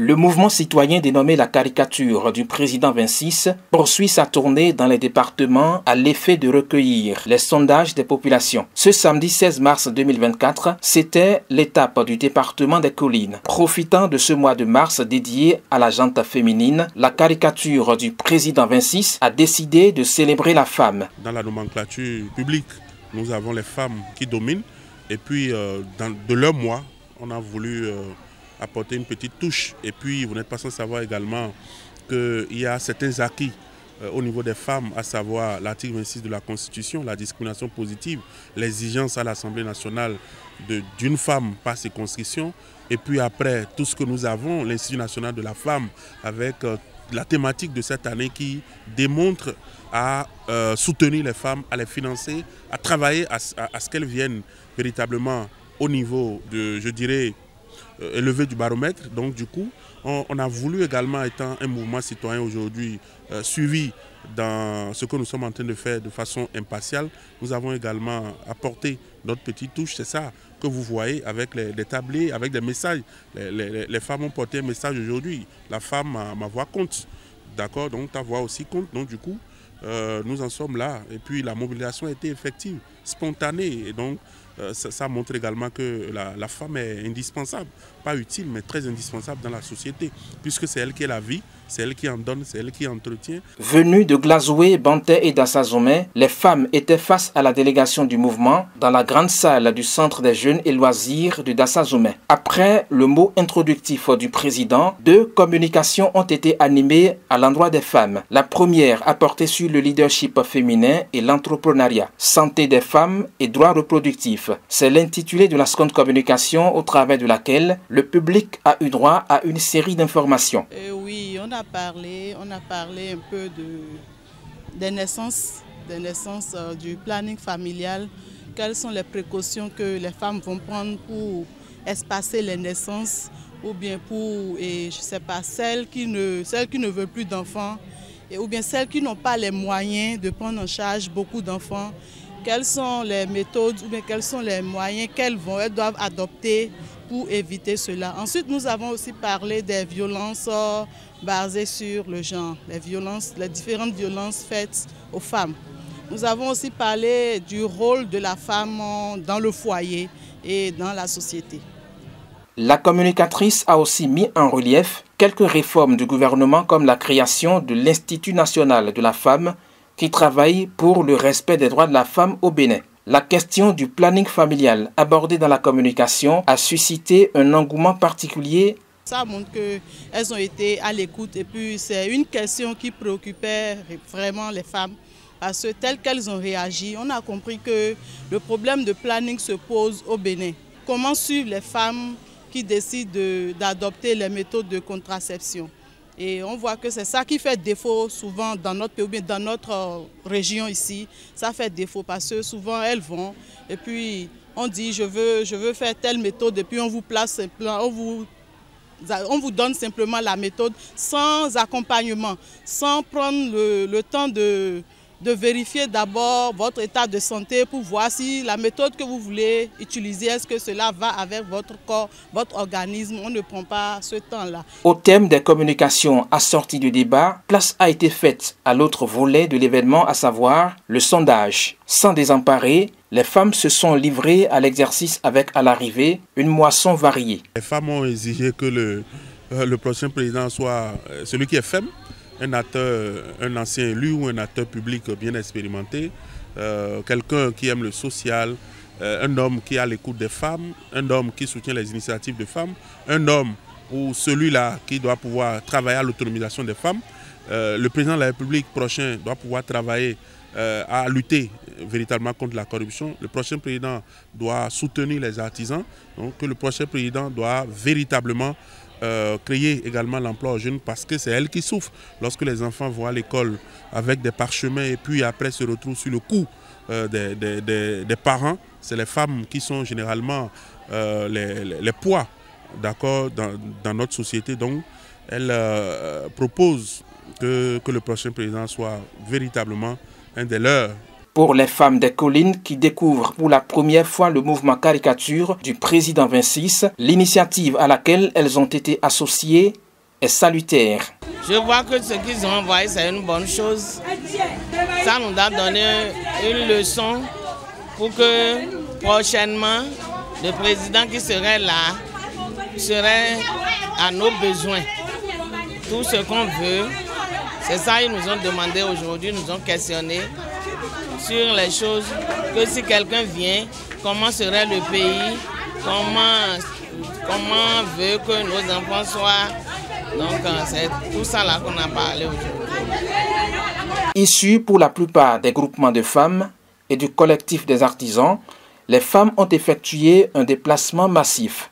Le mouvement citoyen dénommé la caricature du président 26 poursuit sa tournée dans les départements à l'effet de recueillir les sondages des populations. Ce samedi 16 mars 2024, c'était l'étape du département des Collines. Profitant de ce mois de mars dédié à la gente féminine, la caricature du président 26 a décidé de célébrer la femme. Dans la nomenclature publique, nous avons les femmes qui dominent et puis de leur mois, on a voulu apporter une petite touche. Et puis, vous n'êtes pas sans savoir également qu'il y a certains acquis au niveau des femmes, à savoir l'article 26 de la Constitution, la discrimination positive, l'exigence à l'Assemblée nationale d'une femme par circonscription. Et puis après, tout ce que nous avons, l'Institut national de la femme, avec la thématique de cette année qui démontre à soutenir les femmes, à les financer, à travailler à ce qu'elles viennent véritablement au niveau de, je dirais, élevé du baromètre. Donc du coup, on a voulu également, étant un mouvement citoyen aujourd'hui suivi dans ce que nous sommes en train de faire de façon impartiale, nous avons également apporté notre petite touche. C'est ça que vous voyez avec des tablés, avec des messages. Les femmes ont porté un message aujourd'hui. La femme, ma voix compte. D'accord, donc ta voix aussi compte. Donc du coup, nous en sommes là. Et puis la mobilisation a été effective, spontanée. Et donc ça montre également que la femme est indispensable, pas utile, mais très indispensable dans la société, puisque c'est elle qui est la vie, c'est elle qui en donne, c'est elle qui entretient. Venues de Glazoué, Bantais et d'Assazomé, les femmes étaient face à la délégation du mouvement dans la grande salle du Centre des jeunes et loisirs de Dassazomé. Après le mot introductif du président, 2 communications ont été animées à l'endroit des femmes. La première a porté sur le leadership féminin et l'entrepreneuriat, santé des femmes et droits reproductifs. C'est l'intitulé de la seconde communication au travers de laquelle le public a eu droit à une série d'informations. Oui, on a parlé un peu des naissances du planning familial. Quelles sont les précautions que les femmes vont prendre pour espacer les naissances ou bien pour, je sais pas, celles qui ne veulent plus d'enfants ou bien celles qui n'ont pas les moyens de prendre en charge beaucoup d'enfants. Quelles sont les méthodes ou bien quels sont les moyens qu'elles doivent adopter pour éviter cela. Ensuite, nous avons aussi parlé des violences basées sur le genre, les différentes violences faites aux femmes. Nous avons aussi parlé du rôle de la femme dans le foyer et dans la société. La communicatrice a aussi mis en relief quelques réformes du gouvernement comme la création de l'Institut national de la femme qui travaille pour le respect des droits de la femme au Bénin. La question du planning familial abordée dans la communication a suscité un engouement particulier. Ça montre qu'elles ont été à l'écoute et puis c'est une question qui préoccupait vraiment les femmes parce que telles qu'elles ont réagi, on a compris que le problème de planning se pose au Bénin. Comment suivre les femmes qui décident d'adopter les méthodes de contraception? Et on voit que c'est ça qui fait défaut souvent dans notre pays, dans notre région ici. Ça fait défaut parce que souvent elles vont et puis on dit je veux faire telle méthode et puis on vous place simplement, on vous donne simplement la méthode sans accompagnement, sans prendre le temps de vérifier d'abord votre état de santé pour voir si la méthode que vous voulez utiliser, est-ce que cela va avec votre corps, votre organisme. On ne prend pas ce temps-là. Au thème des communications assorties du débat, place a été faite à l'autre volet de l'événement, à savoir le sondage. Sans désemparer, les femmes se sont livrées à l'exercice avec à l'arrivée une moisson variée. Les femmes ont exigé que le prochain président soit celui qui est femme. Un acteur, un ancien élu ou un acteur public bien expérimenté, quelqu'un qui aime le social, un homme qui a l'écoute des femmes, un homme qui soutient les initiatives de femmes, un homme ou celui-là qui doit pouvoir travailler à l'autonomisation des femmes. Le président de la République prochain doit pouvoir travailler à lutter véritablement contre la corruption. Le prochain président doit soutenir les artisans. Donc le prochain président doit véritablement créer également l'emploi aux jeunes parce que c'est elle qui souffre lorsque les enfants vont à l'école avec des parchemins et puis après se retrouvent sur le coup des parents. C'est les femmes qui sont généralement les poids, d'accord, dans notre société. Donc elle propose que le prochain président soit véritablement un des leurs. Pour les femmes des collines qui découvrent pour la première fois le mouvement caricature du président 26, l'initiative à laquelle elles ont été associées est salutaire. Je vois que ce qu'ils ont envoyé, c'est une bonne chose. Ça nous a donné une leçon pour que prochainement, le président qui serait là serait à nos besoins. Tout ce qu'on veut, c'est ça qu'ils nous ont demandé aujourd'hui, nous ont questionné sur les choses, que si quelqu'un vient, comment serait le pays, comment veut que nos enfants soient. Donc c'est tout ça là qu'on a parlé aujourd'hui. Issus pour la plupart des groupements de femmes et du collectif des artisans, les femmes ont effectué un déplacement massif.